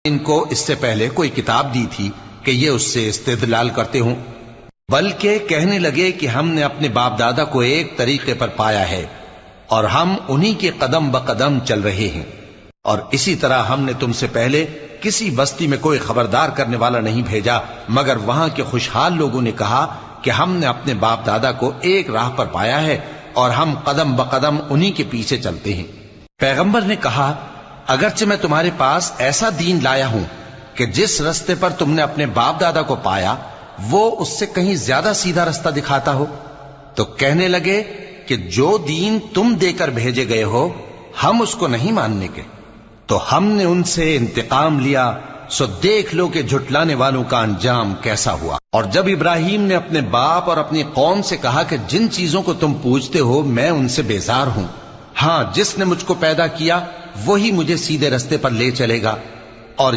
ان کو اس سے پہلے کوئی کتاب دی تھی کہ یہ اس سے استدلال کرتے ہوں، بلکہ کہنے لگے کہ ہم نے اپنے باپ دادا کو ایک طریقے پر پایا ہے اور ہم انہی کے قدم بقدم چل رہے ہیں، اور اسی طرح ہم نے تم سے پہلے کسی بستی میں کوئی خبردار کرنے والا نہیں بھیجا مگر وہاں کے خوشحال لوگوں نے کہا کہ ہم نے اپنے باپ دادا کو ایک راہ پر پایا ہے اور ہم قدم بقدم انہی کے پیچھے چلتے ہیں۔ پیغمبر نے کہا اگرچہ میں تمہارے پاس ایسا دین لایا ہوں کہ جس رستے پر تم نے اپنے باپ دادا کو پایا وہ اس سے کہیں زیادہ سیدھا رستہ دکھاتا ہو، تو کہنے لگے کہ جو دین تم دے کر بھیجے گئے ہو ہم اس کو نہیں ماننے کے، تو ہم نے ان سے انتقام لیا، سو دیکھ لو کہ جھٹلانے والوں کا انجام کیسا ہوا۔ اور جب ابراہیم نے اپنے باپ اور اپنی قوم سے کہا کہ جن چیزوں کو تم پوجتے ہو میں ان سے بیزار ہوں، ہاں جس نے مجھ کو پیدا کیا وہی مجھے سیدھے رستے پر لے چلے گا، اور